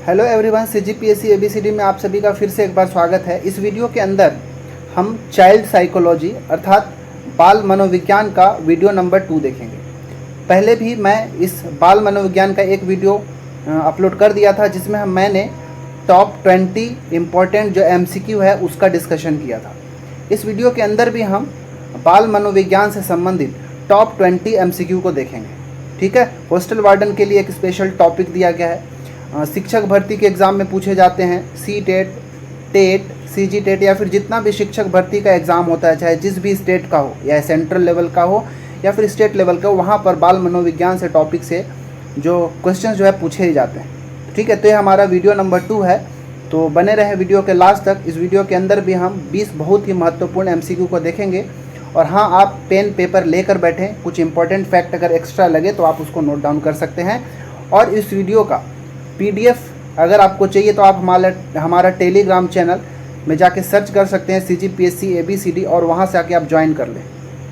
Hello everyone, CGPSC ABCD में आप सभी का फिर से एक बार स्वागत है। इस वीडियो के अंदर हम चाइल्ड साइकोलॉजी अर्थात बाल मनोविज्ञान का वीडियो नंबर 2 देखेंगे। पहले भी मैं इस बाल मनोविज्ञान का एक वीडियो अपलोड कर दिया था जिसमें मैंने टॉप 20 इम्पोर्टेंट जो एमसीक्यू है उसका डिस्कशन किया था। इस वीडियो के अंदर भी हम बाल मनोविज्ञान से संबंधित टॉप 20 एमसीक्यू को देखेंगे। ठीक है, हॉस्टल वार्डन के लिए एक स्पेशल टॉपिक दिया गया है। शिक्षक भर्ती के एग्ज़ाम में पूछे जाते हैं C TET, TET, CG TET या फिर जितना भी शिक्षक भर्ती का एग्ज़ाम होता है, चाहे जिस भी स्टेट का हो या सेंट्रल लेवल का हो या फिर स्टेट लेवल का हो, वहाँ पर बाल मनोविज्ञान से टॉपिक से जो क्वेश्चन जो है पूछे ही जाते हैं। ठीक है, तो ये हमारा वीडियो नंबर 2 है, तो बने रहे वीडियो के लास्ट तक। इस वीडियो के अंदर भी हम 20 बहुत ही महत्वपूर्ण एमसीक्यू को देखेंगे। और हाँ, आप पेन पेपर लेकर बैठें, कुछ इंपॉर्टेंट फैक्ट अगर एक्स्ट्रा लगे तो आप उसको नोट डाउन कर सकते हैं। और इस वीडियो का पीडीएफ अगर आपको चाहिए तो आप हमारा टेलीग्राम चैनल में जाके सर्च कर सकते हैं सीजीपीएससी एबीसीडी और वहाँ से आके आप ज्वाइन कर लें।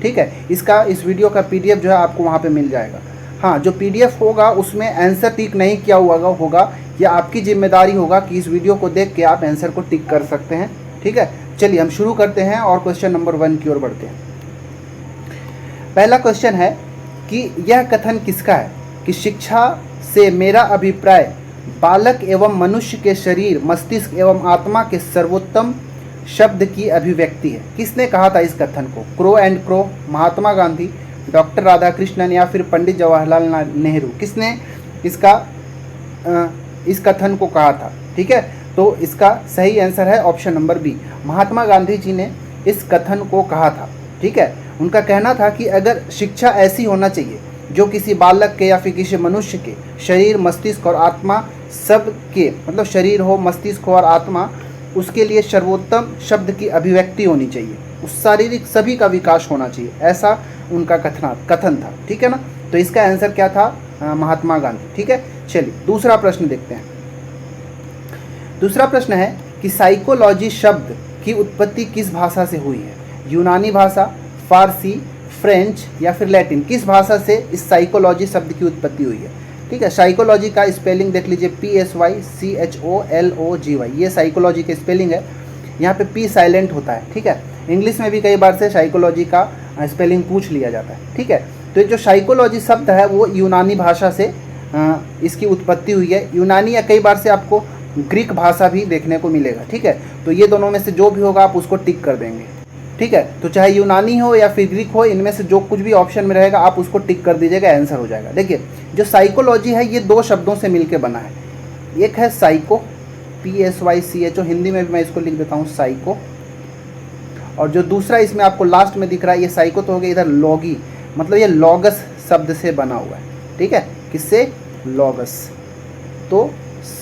ठीक है, इस वीडियो का पीडीएफ जो है आपको वहाँ पे मिल जाएगा। हाँ, जो पीडीएफ होगा उसमें आंसर टिक नहीं किया हुआ होगा, यह आपकी जिम्मेदारी होगा कि इस वीडियो को देख के आप आंसर को टिक कर सकते हैं। ठीक है, चलिए हम शुरू करते हैं और क्वेश्चन नंबर 1 की ओर बढ़ते हैं। पहला क्वेश्चन है कि यह कथन किसका है कि शिक्षा से मेरा अभिप्राय बालक एवं मनुष्य के शरीर, मस्तिष्क एवं आत्मा के सर्वोत्तम शब्द की अभिव्यक्ति है। किसने कहा था इस कथन को? Crow and crow, Mahatma Gandhi, doctor Radhakrishnan या फिर पंडित जवाहरलाल नेहरू? किसने इस कथन को कहा था? ठीक है, तो इसका सही आंसर है option number B, Mahatma Gandhi ji ने इस कथन को कहा था। ठीक है, उनका कहना था कि अगर शिक्षा ऐसी होना चाहिए जो किसी बालक के या फिर किसी मनुष्य के शरीर, मस्तिष्क और आत्मा सब के, मतलब शरीर हो, मस्तिष्क हो और आत्मा, उसके लिए सर्वोत्तम शब्द की अभिव्यक्ति होनी चाहिए, उस शारीरिक सभी का विकास होना चाहिए, ऐसा उनका कथन था। ठीक है ना, तो इसका आंसर क्या था? महात्मा गांधी। ठीक है, चलिए दूसरा प्रश्न देखते हैं। दूसरा प्रश्न है कि साइकोलॉजी शब्द की उत्पत्ति किस भाषा से हुई है? यूनानी भाषा, फारसी, फ्रेंच या फिर लैटिन? किस भाषा से इस साइकोलॉजी शब्द की उत्पत्ति हुई है? ठीक है, साइकोलॉजी का स्पेलिंग देख लीजिए, PSYCHOLOGY, ये साइकोलॉजी का स्पेलिंग है। यहाँ पे P साइलेंट होता है। ठीक है, इंग्लिश में भी कई बार से साइकोलॉजी का स्पेलिंग पूछ लिया जाता है। ठीक है, तो जो साइकोलॉजी शब्द है वो यूनानी भाषा से इसकी उत्पत्ति हुई है। यूनानी या कई बार से आपको ग्रीक भाषा भी देखने को मिलेगा। ठीक है, तो ये दोनों में से जो भी होगा आप उसको टिक कर देंगे। ठीक है, तो चाहे यूनानी हो या फिर ग्रीक हो, इनमें से जो कुछ भी ऑप्शन में रहेगा आप उसको टिक कर दीजिएगा, आंसर हो जाएगा। देखिए, जो साइकोलॉजी है ये 2 शब्दों से मिलकर बना है। एक है साइको, PSYCHO, हिंदी में भी मैं इसको लिख देता हूँ साइको, और जो दूसरा इसमें आपको लास्ट में दिख रहा है ये साइको तो हो गया, इधर लॉगी, मतलब ये लॉगस शब्द से बना हुआ है। ठीक है, किससे? लॉगस, तो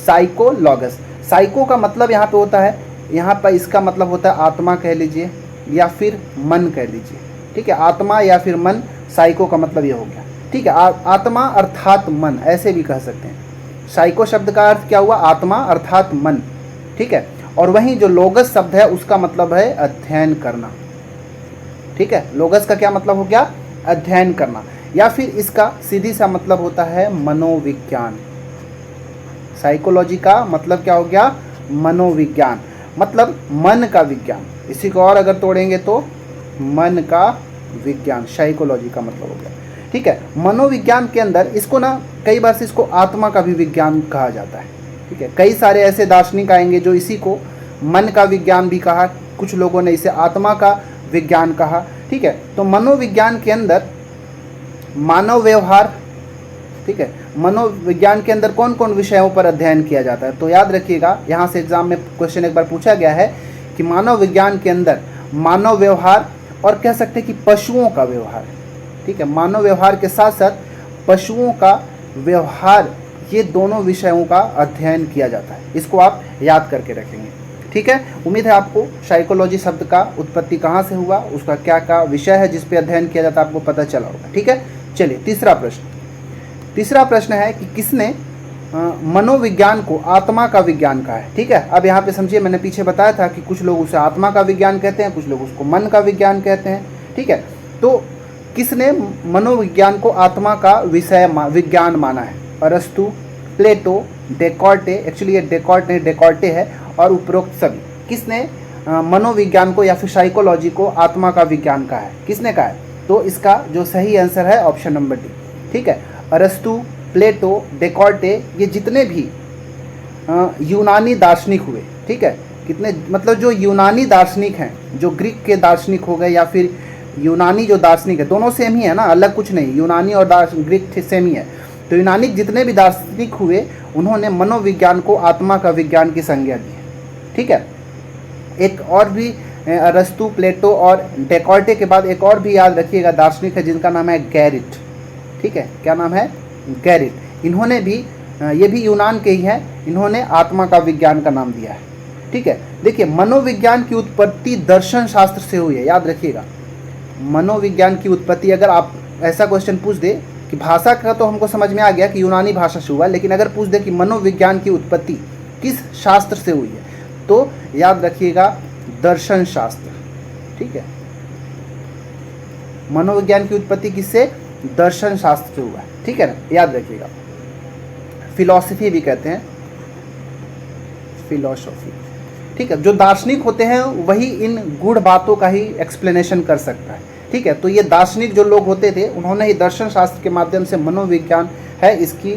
साइकोलॉगस। साइको का मतलब यहाँ पे होता है, यहाँ पर इसका मतलब होता है आत्मा कह लीजिए या फिर मन कह लीजिए। ठीक है, आत्मा या फिर मन, साइको का मतलब ये हो गया। ठीक है, आत्मा अर्थात मन, ऐसे भी कह सकते हैं। साइको शब्द का अर्थ क्या हुआ? आत्मा अर्थात मन। ठीक है, और वहीं जो लोगस शब्द है उसका मतलब है अध्ययन करना। ठीक है, लोगस का क्या मतलब हो गया? अध्ययन करना, या फिर इसका सीधी सा मतलब होता है मनोविज्ञान। साइकोलॉजी का मतलब क्या हो गया? मनोविज्ञान, मतलब मन का विज्ञान। इसी को और अगर तोड़ेंगे तो मन का विज्ञान, साइकोलॉजी का मतलब हो गया। ठीक है, मनोविज्ञान के अंदर इसको ना कई बार से इसको आत्मा का भी विज्ञान कहा जाता है। ठीक है, कई सारे ऐसे दार्शनिक आएंगे जो इसी को मन का विज्ञान भी कहा, कुछ लोगों ने इसे आत्मा का विज्ञान कहा। ठीक है, तो मनोविज्ञान के अंदर मानव व्यवहार, ठीक है, मनोविज्ञान के अंदर कौन कौन विषयों पर अध्ययन किया जाता है? तो याद रखिएगा, यहाँ से एग्जाम में क्वेश्चन एक बार पूछा गया है कि मानव विज्ञान के अंदर मानव व्यवहार और कह सकते हैं कि पशुओं का व्यवहार। ठीक है, मानव व्यवहार के साथ साथ पशुओं का व्यवहार, ये दोनों विषयों का अध्ययन किया जाता है। इसको आप याद करके रखेंगे। ठीक है, उम्मीद है आपको साइकोलॉजी शब्द का उत्पत्ति कहाँ से हुआ, उसका क्या क्या विषय है जिस पे अध्ययन किया जाता है, आपको पता चला होगा। ठीक है, चलिए तीसरा प्रश्न है कि किसने मनोविज्ञान को आत्मा का विज्ञान कहा है? ठीक है, अब यहाँ पे समझिए, मैंने पीछे बताया था कि कुछ लोग उसे आत्मा का विज्ञान कहते हैं, कुछ लोग उसको मन का विज्ञान कहते हैं। ठीक है, तो किसने मनोविज्ञान को आत्मा का विषय विज्ञान माना है? अरस्तु, प्लेटो, डेकार्टे, एक्चुअली ये डेकार्ट नहीं डेकार्टे है, और उपरोक्त सभी। किसने मनोविज्ञान को या फिर साइकोलॉजी को आत्मा का विज्ञान कहा है? किसने कहा है? तो इसका जो सही आंसर है ऑप्शन नंबर डी। ठीक है, अरस्तु, प्लेटो, डेकार्टे, ये जितने भी यूनानी दार्शनिक हुए, ठीक है, कितने मतलब जो यूनानी दार्शनिक हैं, जो ग्रीक के दार्शनिक हो गए या फिर यूनानी जो दार्शनिक है, दोनों सेम ही है ना, अलग कुछ नहीं, यूनानी और ग्रीक सेम ही है। तो यूनानी जितने भी दार्शनिक हुए उन्होंने मनोविज्ञान को आत्मा का विज्ञान की संज्ञा दी है। ठीक है, एक और भी अरस्तु, प्लेटो और डेकार्टे के बाद एक और भी याद रखिएगा दार्शनिक है जिनका नाम है गैरिट। ठीक है, क्या नाम है? गैरिट। इन्होंने भी ये भी यूनान के ही हैं, इन्होंने आत्मा का विज्ञान का नाम दिया है। ठीक है, देखिए मनोविज्ञान की उत्पत्ति दर्शन शास्त्र से हुई है, याद रखिएगा। मनोविज्ञान की उत्पत्ति, अगर आप ऐसा क्वेश्चन पूछ दे कि भाषा का तो हमको समझ में आ गया कि यूनानी भाषा से हुआ, लेकिन अगर पूछ दे कि मनोविज्ञान की उत्पत्ति किस शास्त्र से हुई है, तो याद रखिएगा दर्शन शास्त्र। ठीक है, मनोविज्ञान की उत्पत्ति किससे? दर्शन शास्त्र से हुआ है। ठीक है ना, याद रखिएगा। फिलॉसफी भी कहते हैं, फिलॉसफी। ठीक है, जो दार्शनिक होते हैं वही इन गूढ़ बातों का ही एक्सप्लेनेशन कर सकता है। ठीक है, तो ये दार्शनिक जो लोग होते थे उन्होंने ही दर्शन शास्त्र के माध्यम से मनोविज्ञान है इसकी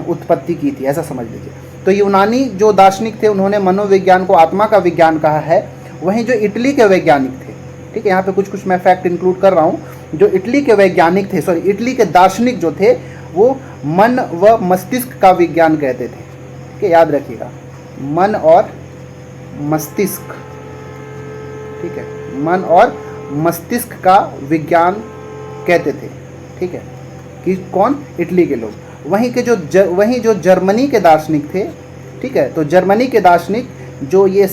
उत्पत्ति की थी, ऐसा समझ लीजिए। तो यूनानी जो दार्शनिक थे उन्होंने मनोविज्ञान को आत्मा का विज्ञान कहा है। वहीं जो इटली के वैज्ञानिक थे, ठीक है, यहाँ पे कुछ मैं फैक्ट इंक्लूड कर रहा हूँ, जो इटली के वैज्ञानिक थे, सॉरी इटली के दार्शनिक जो थे वो मन व मस्तिष्क का विज्ञान कहते थे। ठीक है, याद रखिएगा, मन और मस्तिष्क। ठीक है, मन और मस्तिष्क का विज्ञान कहते थे। ठीक है, कि कौन? इटली के लोग। वहीं के जो जर्मनी के दार्शनिक थे, ठीक है, तो जर्मनी के दार्शनिक जो ये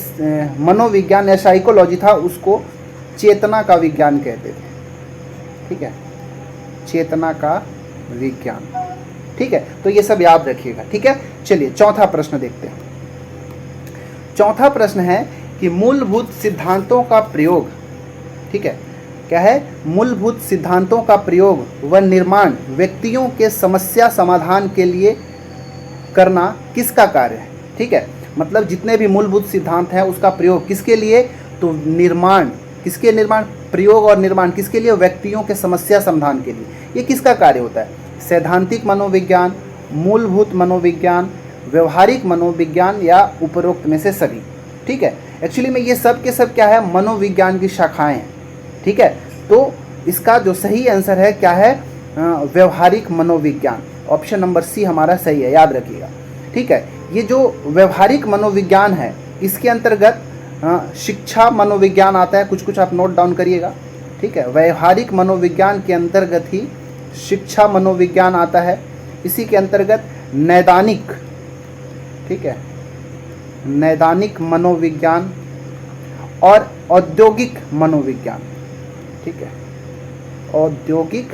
मनोविज्ञान या साइकोलॉजी था उसको चेतना का विज्ञान कहते थे। ठीक है, चेतना का विज्ञान। ठीक है, तो ये सब याद रखिएगा। ठीक है, चलिए चौथा प्रश्न देखते हैं। चौथा प्रश्न है कि मूलभूत सिद्धांतों का प्रयोग, ठीक है, क्या है? मूलभूत सिद्धांतों का प्रयोग व निर्माण व्यक्तियों के समस्या समाधान के लिए करना किसका कार्य है? ठीक है, मतलब जितने भी मूलभूत सिद्धांत हैं उसका प्रयोग किसके लिए? तो निर्माण, किसके निर्माण? प्रयोग और निर्माण किसके लिए? व्यक्तियों के समस्या समाधान के लिए। ये किसका कार्य होता है? सैद्धांतिक मनोविज्ञान, मूलभूत मनोविज्ञान, व्यवहारिक मनोविज्ञान या उपरोक्त में से सभी। ठीक है, एक्चुअली में ये सब के सब क्या है? मनोविज्ञान की शाखाएं हैं। ठीक है, तो इसका जो सही आंसर है क्या है? व्यवहारिक मनोविज्ञान। ऑप्शन नंबर सी हमारा सही है, याद रखिएगा। ठीक है, ये जो व्यवहारिक मनोविज्ञान है इसके अंतर्गत शिक्षा मनोविज्ञान आता है, कुछ आप नोट डाउन करिएगा। ठीक है, व्यवहारिक मनोविज्ञान के अंतर्गत ही शिक्षा मनोविज्ञान आता है। इसी के अंतर्गत नैदानिक, ठीक है, नैदानिक मनोविज्ञान और औद्योगिक मनोविज्ञान। ठीक है, औद्योगिक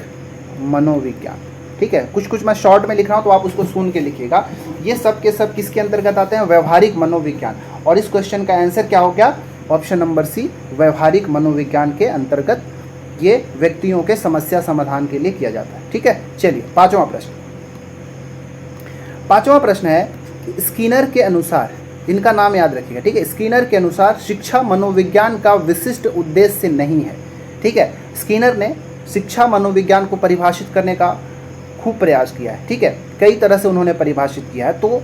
मनोविज्ञान। ठीक है, कुछ मैं शॉर्ट में लिख रहा हूँ तो आप उसको सुन के लिखिएगा। ये सब के सब किसके अंतर्गत आते हैं? व्यवहारिक मनोविज्ञान। और इस क्वेश्चन का आंसर क्या हो गया? ऑप्शन नंबर सी, व्यवहारिक मनोविज्ञान के अंतर्गत ये व्यक्तियों के समस्या समाधान के लिए किया जाता है। ठीक है, चलिए पांचवा प्रश्न। पांचवा प्रश्न है स्किनर के अनुसार, इनका नाम याद रखिएगा। ठीक है, स्किनर के अनुसार शिक्षा मनोविज्ञान का विशिष्ट उद्देश्य नहीं है। ठीक है, स्किनर ने शिक्षा मनोविज्ञान को परिभाषित करने का खूब प्रयास किया है। ठीक है, कई तरह से उन्होंने परिभाषित किया है, तो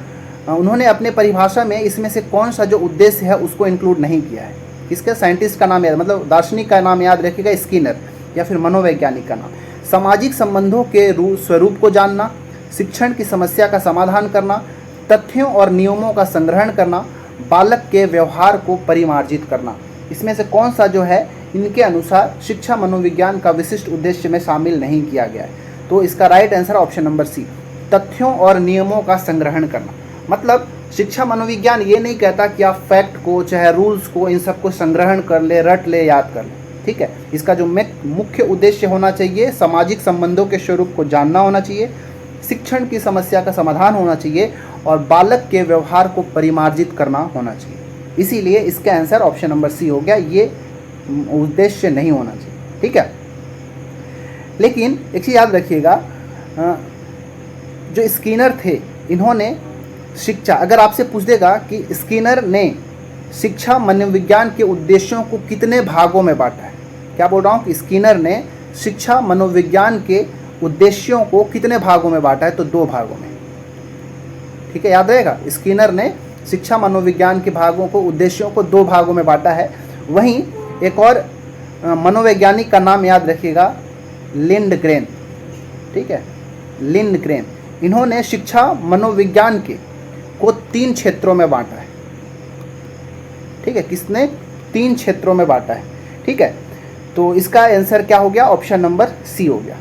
उन्होंने अपने परिभाषा में इसमें से कौन सा जो उद्देश्य है उसको इंक्लूड नहीं किया है। इसके साइंटिस्ट का नाम याद, मतलब दार्शनिक का नाम याद रखिएगा, स्किनर, या फिर मनोवैज्ञानिक का नाम। सामाजिक संबंधों के स्वरूप को जानना, शिक्षण की समस्या का समाधान करना, तथ्यों और नियमों का संग्रहण करना, बालक के व्यवहार को परिमार्जित करना। इसमें से कौन सा जो है इनके अनुसार शिक्षा मनोविज्ञान का विशिष्ट उद्देश्य में शामिल नहीं किया गया है? तो इसका right answer option number C, तथ्यों और नियमों का संग्रहण करना। मतलब शिक्षा मनोविज्ञान ये नहीं कहता कि आप फैक्ट को, चाहे रूल्स को, इन सबको संग्रहण कर ले, रट ले, याद कर ले। ठीक है, इसका जो मुख्य उद्देश्य होना चाहिए सामाजिक संबंधों के स्वरूप को जानना होना चाहिए, शिक्षण की समस्या का समाधान होना चाहिए और बालक के व्यवहार को परिमार्जित करना होना चाहिए। इसीलिए इसका आंसर ऑप्शन नंबर सी हो गया, ये उद्देश्य नहीं होना चाहिए। ठीक है, लेकिन एक चीज़ याद रखिएगा, जो स्किनर थे इन्होंने शिक्षा, अगर आपसे पूछ देगा कि स्किनर ने शिक्षा मनोविज्ञान के उद्देश्यों को कितने भागों में बांटा है, क्या बोल रहा हूँ कि स्किनर ने शिक्षा मनोविज्ञान के उद्देश्यों को कितने भागों में बांटा है, तो 2 भागों में। ठीक है, याद रहेगा, स्किनर ने शिक्षा मनोविज्ञान के भागों को, उद्देश्यों को 2 भागों में बांटा है। वहीं एक और मनोवैज्ञानिक का नाम याद रखिएगा, लिंडग्रेन। ठीक है, लिंडग्रेन, इन्होंने शिक्षा मनोविज्ञान के को 3 क्षेत्रों में बांटा है। ठीक है, किसने 3 क्षेत्रों में बांटा है। ठीक है, तो इसका आंसर क्या हो गया, ऑप्शन नंबर सी हो गया।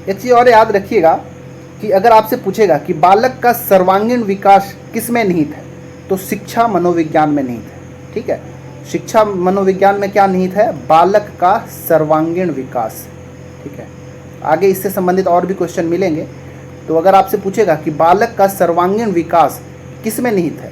एक चीज़ और याद रखिएगा कि अगर आपसे पूछेगा कि बालक का सर्वांगीण विकास किस में निहित है, तो शिक्षा मनोविज्ञान में निहित है। ठीक है, शिक्षा मनोविज्ञान में क्या निहित है, बालक का सर्वांगीण विकास। ठीक है, आगे इससे संबंधित और भी क्वेश्चन मिलेंगे। तो अगर आपसे पूछेगा कि बालक का सर्वांगीण विकास किस में निहित है,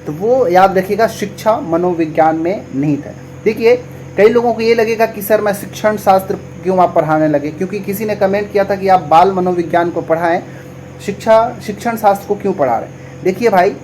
तो वो याद रखिएगा शिक्षा मनोविज्ञान में निहित है। देखिए, कई लोगों को ये लगेगा कि सर मैं शिक्षण शास्त्र क्यों आप पढ़ाने लगे, क्योंकि किसी ने कमेंट किया था कि आप बाल मनोविज्ञान को पढ़ाएं, शिक्षण शास्त्र को क्यों पढ़ा रहे हैं। देखिए भाई,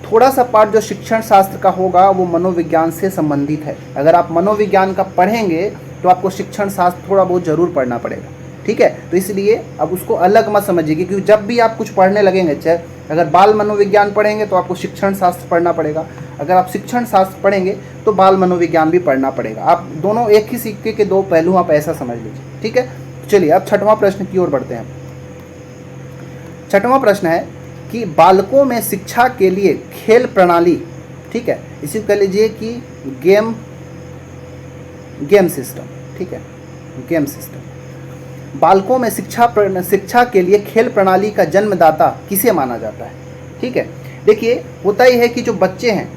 थोड़ा सा पार्ट जो शिक्षण शास्त्र का होगा वो मनोविज्ञान से संबंधित है। अगर आप मनोविज्ञान का पढ़ेंगे तो आपको शिक्षण शास्त्र थोड़ा बहुत ज़रूर पढ़ना पड़ेगा। ठीक है, तो इसलिए अब उसको अलग मत समझिए, क्योंकि जब भी आप कुछ पढ़ने लगेंगे, चाहे अगर बाल मनोविज्ञान पढ़ेंगे तो आपको शिक्षण शास्त्र पढ़ना पड़ेगा, अगर आप शिक्षण शास्त्र पढ़ेंगे तो बाल मनोविज्ञान भी पढ़ना पड़ेगा। आप दोनों एक ही सिक्के के 2 पहलू, आप ऐसा समझ लीजिए। ठीक है, चलिए अब 6वां प्रश्न की ओर बढ़ते हैं। 6वां प्रश्न है कि बालकों में शिक्षा के लिए खेल प्रणाली, ठीक है, इसी कह लीजिए कि गेम सिस्टम। ठीक है, गेम सिस्टम, बालकों में शिक्षा के लिए खेल प्रणाली का जन्मदाता किसे माना जाता है। ठीक है, देखिए होता ही है कि जो बच्चे हैं,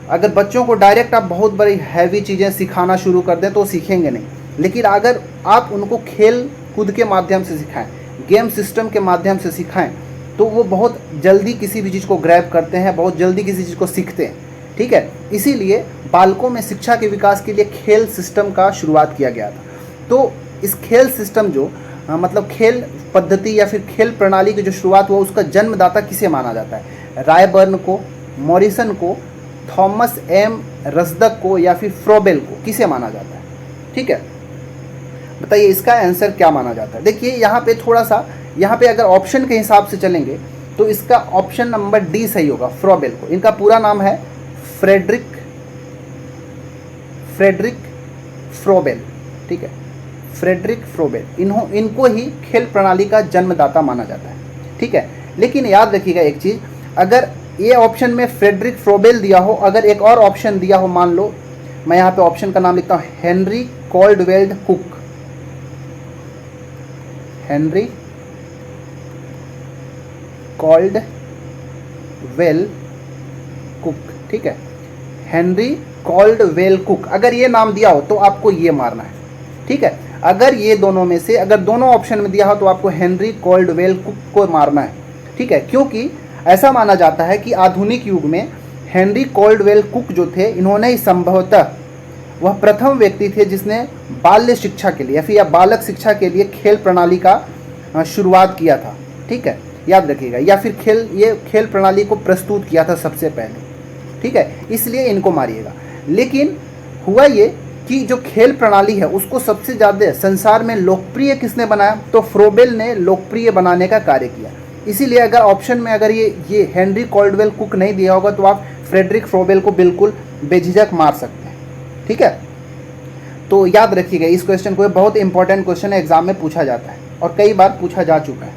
अगर बच्चों को डायरेक्ट आप बहुत बड़ी हैवी चीज़ें सिखाना शुरू कर दें तो सीखेंगे नहीं, लेकिन अगर आप उनको खेल कूद के माध्यम से सिखाएं, गेम सिस्टम के माध्यम से सिखाएं, तो वो बहुत जल्दी किसी भी चीज़ को ग्रैब करते हैं, बहुत जल्दी किसी चीज़ को सीखते हैं। ठीक है, इसीलिए बालकों में शिक्षा के विकास के लिए खेल सिस्टम का शुरुआत किया गया था। तो इस खेल सिस्टम जो मतलब खेल पद्धति या फिर खेल प्रणाली की जो शुरुआत हुआ, उसका जन्मदाता किसे माना जाता है, रायबर्न को, मॉरिसन को, थॉमस एम रसदक को, या फिर फ्रोबेल को, किसे माना जाता है। ठीक है, बताइए इसका आंसर क्या माना जाता है। देखिए यहाँ पे थोड़ा सा, यहाँ पे अगर ऑप्शन के हिसाब से चलेंगे तो इसका ऑप्शन नंबर डी सही होगा, फ्रोबेल को। इनका पूरा नाम है फ्रेडरिक फ्रोबेल। ठीक है, फ्रेडरिक फ्रोबेल, इनको ही खेल प्रणाली का जन्मदाता माना जाता है। ठीक है, लेकिन याद रखिएगा एक चीज़, अगर ये ऑप्शन में फ्रेडरिक फ्रोबेल दिया हो, अगर एक और ऑप्शन दिया हो, मान लो मैं यहाँ पे ऑप्शन का नाम लिखता हूँ, Henry Caldwell cook. Henry Caldwell cook. ठीक है, हेनरी कॉल्डवेल कुक, अगर ये नाम दिया हो तो आपको ये मारना है। ठीक है, अगर ये दोनों में से, अगर दोनों ऑप्शन में दिया हो तो आपको हेनरी कॉल्डवेल कुक को मारना है। ठीक है, क्योंकि ऐसा माना जाता है कि आधुनिक युग में हेनरी कॉल्डवेल कुक जो थे, इन्होंने ही संभवतः वह प्रथम व्यक्ति थे जिसने बाल्य शिक्षा के लिए या फिर या बालक शिक्षा के लिए खेल प्रणाली का शुरुआत किया था। ठीक है, याद रखिएगा, या फिर ये खेल प्रणाली को प्रस्तुत किया था सबसे पहले। ठीक है, इसलिए इनको मारिएगा। लेकिन हुआ ये कि जो खेल प्रणाली है उसको सबसे ज़्यादा संसार में लोकप्रिय किसने बनाया, तो फ्रोबेल ने लोकप्रिय बनाने का कार्य किया। इसीलिए अगर ऑप्शन में अगर ये हेनरी कॉल्डवेल कुक नहीं दिया होगा तो आप फ्रेडरिक फ्रोबेल को बिल्कुल बेझिझक मार सकते हैं। ठीक है, तो याद रखिएगा इस क्वेश्चन को, बहुत इंपॉर्टेंट क्वेश्चन है, एग्जाम में पूछा जाता है और कई बार पूछा जा चुका है।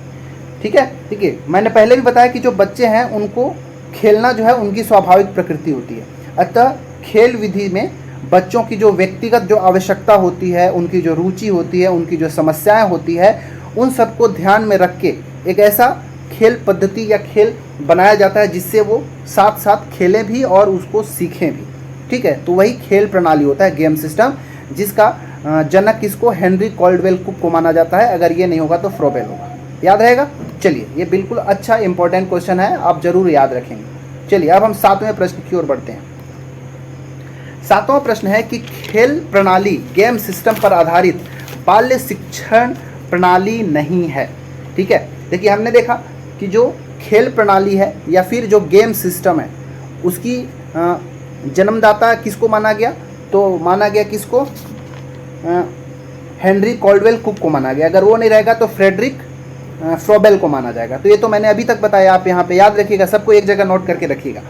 ठीक है, देखिए मैंने पहले भी बताया कि जो बच्चे हैं उनको खेलना जो है उनकी स्वाभाविक प्रकृति होती है। अतः खेल विधि में बच्चों की जो व्यक्तिगत जो आवश्यकता होती है, उनकी जो रुचि होती है, उनकी जो समस्याएं होती है, उन सबको ध्यान में रख के एक ऐसा खेल पद्धति या खेल बनाया जाता है जिससे वो साथ साथ खेलें भी और उसको सीखें भी। ठीक है, तो वही खेल प्रणाली होता है, गेम सिस्टम, जिसका जनक किसको, हेनरी कॉल्डवेल कुक को माना जाता है। अगर ये नहीं होगा तो फ्रोबेल होगा, याद रहेगा। चलिए, ये बिल्कुल अच्छा इंपॉर्टेंट क्वेश्चन है, आप जरूर याद रखेंगे। चलिए अब हम 7वें प्रश्न की ओर बढ़ते हैं। 7वां प्रश्न है कि खेल प्रणाली गेम सिस्टम पर आधारित बाल्य शिक्षण प्रणाली नहीं है। ठीक है, देखिए हमने देखा कि जो खेल प्रणाली है या फिर जो गेम सिस्टम है उसकी जन्मदाता किसको माना गया? तो माना गया किसको? हेनरी कॉल्डवेल कुक को माना गया। अगर वो नहीं रहेगा तो फ्रेडरिक फ्रोबेल को माना जाएगा। तो ये तो मैंने अभी तक बताया, आप यहाँ पे याद रखिएगा, सबको एक जगह नोट करके रखिएगा।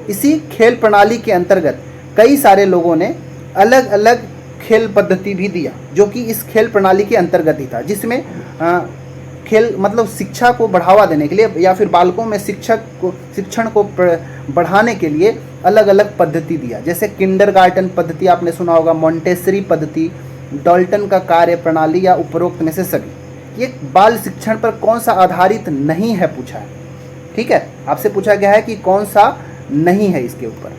इसी खेल प्रणाली के अंतर्गत कई सारे लोगों ने अलग अलग खेल पद्धति भी दिया जो कि इस खेल प्रणाली के अंतर्गत ही था, जिसमें खेल मतलब शिक्षा को बढ़ावा देने के लिए या फिर बालकों में शिक्षण को बढ़ाने के लिए अलग अलग पद्धति दिया। जैसे किंडरगार्टन पद्धति आपने सुना होगा, मॉन्टेसरी पद्धति, डाल्टन का कार्य प्रणाली या उपरोक्त में से सभी। ये बाल शिक्षण पर कौन सा आधारित नहीं है पूछा है, ठीक है, आपसे पूछा गया है कि कौन सा नहीं है इसके ऊपर,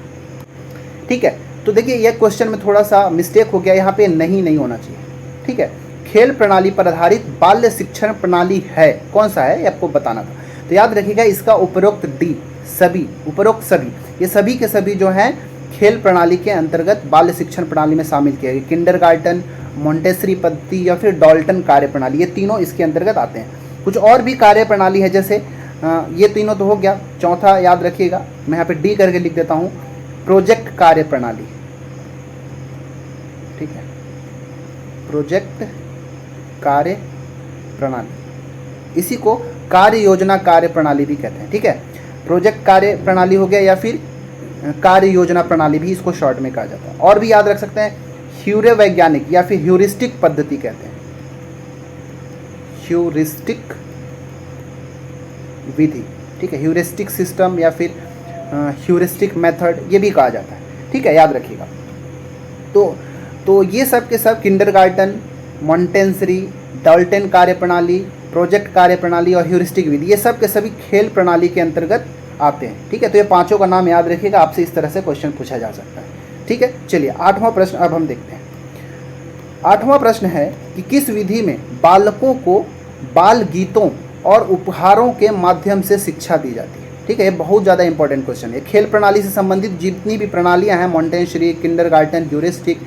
ठीक है। तो देखिए ये क्वेश्चन में थोड़ा सा मिस्टेक हो गया, यहाँ पे नहीं होना चाहिए, ठीक है। खेल प्रणाली पर आधारित बाल्य शिक्षण प्रणाली है, कौन सा है ये आपको बताना था। तो याद रखिएगा इसका उपरोक्त डी, सभी, उपरोक्त सभी, ये सभी के सभी जो हैं खेल प्रणाली के अंतर्गत बाल्य शिक्षण प्रणाली में शामिल किया गया। किंडरगार्टन, मॉन्टेसरी पद्धति या फिर डाल्टन कार्य प्रणाली, ये तीनों इसके अंतर्गत आते हैं। कुछ और भी कार्य प्रणाली है, जैसे ये तीनों तो हो गया। चौथा याद रखिएगा, मैं यहाँ पे डी करके लिख देता हूँ, प्रोजेक्ट कार्य प्रणाली, ठीक है, प्रोजेक्ट कार्य प्रणाली, इसी को कार्य योजना कार्य प्रणाली भी कहते हैं, ठीक है। प्रोजेक्ट कार्य प्रणाली हो गया या फिर कार्य योजना प्रणाली भी इसको शॉर्ट में कहा जाता है। और भी याद रख सकते हैं, ह्यूरे वैज्ञानिक या फिर ह्यूरिस्टिक पद्धति कहते हैं, ह्यूरिस्टिक विधि, ठीक है, ह्यूरिस्टिक सिस्टम या फिर ह्यूरिस्टिक मेथड ये भी कहा जाता है, ठीक है, याद रखिएगा। तो ये सब के सब किंडरगार्टन, मॉन्टेसरी, डाल्टन कार्य प्रणाली, प्रोजेक्ट कार्य प्रणाली और ह्यूरिस्टिक विधि, ये सब के सभी खेल प्रणाली के अंतर्गत आते हैं, ठीक है। तो ये पांचों का नाम याद रखिएगा, आपसे इस तरह से क्वेश्चन पूछा जा सकता है, ठीक है। चलिए आठवां प्रश्न अब हम देखते हैं। आठवां प्रश्न है कि किस विधि में बालकों को बाल गीतों और उपहारों के माध्यम से शिक्षा दी जाती है, ठीक है। ये बहुत ज़्यादा इंपॉर्टेंट क्वेश्चन है। खेल प्रणाली से संबंधित जितनी भी प्रणालियां हैं, मॉन्टेसरी, किंडरगार्टन, ह्यूरिस्टिक,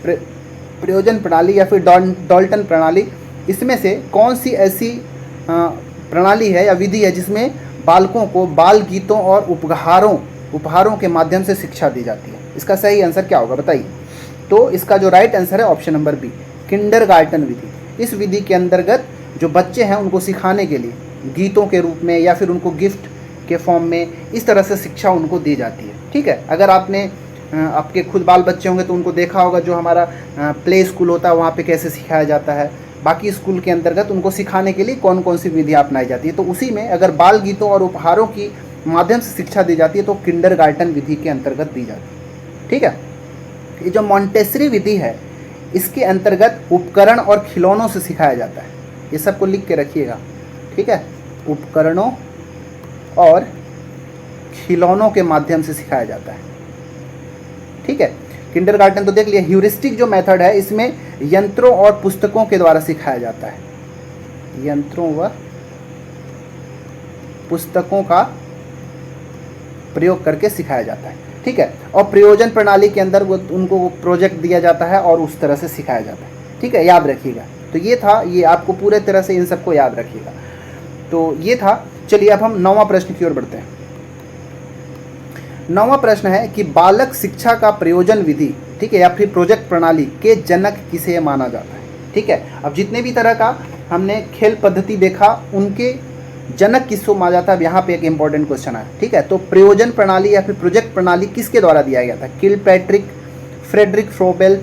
प्रयोजन प्रणाली या फिर डाल्टन प्रणाली, इसमें से कौन सी ऐसी प्रणाली है या विधि है जिसमें बालकों को बाल गीतों और उपहारों के माध्यम से शिक्षा दी जाती है? इसका सही आंसर क्या होगा बताइए। तो इसका जो राइट आंसर है ऑप्शन नंबर बी, किंडरगार्टन विधि। इस विधि के अंतर्गत जो बच्चे हैं उनको सिखाने के लिए गीतों के रूप में या फिर उनको गिफ्ट के फॉर्म में इस तरह से शिक्षा उनको दी जाती है, ठीक है। अगर आपने आपके खुद बाल बच्चे होंगे तो उनको देखा होगा, जो हमारा प्ले स्कूल होता है वहाँ पे कैसे सिखाया जाता है, बाकी स्कूल के अंतर्गत उनको सिखाने के लिए कौन कौन सी विधियाँ अपनाई जाती है। तो उसी में अगर बाल गीतों और उपहारों की माध्यम से शिक्षा दी जाती है तो किंडरगार्टन विधि के अंतर्गत दी जाती है, ठीक है। ये जो मॉन्टेसरी विधि है इसके अंतर्गत उपकरण और खिलौनों से सिखाया जाता है, ये सबको लिख के रखिएगा, ठीक है। उपकरणों और खिलौनों के माध्यम से सिखाया जाता है, ठीक है। किंडरगार्टन तो देख लिया। ह्यूरिस्टिक जो मेथड है इसमें यंत्रों और पुस्तकों के द्वारा सिखाया जाता है, यंत्रों व पुस्तकों का प्रयोग करके सिखाया जाता है, ठीक है। और प्रयोजन प्रणाली के अंदर वो उनको प्रोजेक्ट दिया जाता है और उस तरह से सिखाया जाता है, ठीक है, याद रखिएगा। तो ये था, ये आपको पूरे तरह से इन सबको याद रखिएगा। तो ये था। चलिए अब हम 9वां प्रश्न की ओर बढ़ते हैं। 9वां प्रश्न है कि बालक शिक्षा का प्रयोजन विधि, ठीक है, या फिर प्रोजेक्ट प्रणाली के जनक किसे माना जाता है, ठीक है। अब जितने भी तरह का हमने खेल पद्धति देखा उनके जनक किसको माना जाता है, अब यहाँ पे एक इंपॉर्टेंट क्वेश्चन है, ठीक है। तो प्रयोजन प्रणाली या फिर प्रोजेक्ट प्रणाली किसके द्वारा दिया गया था? Kilpatrick, Friedrich Froebel,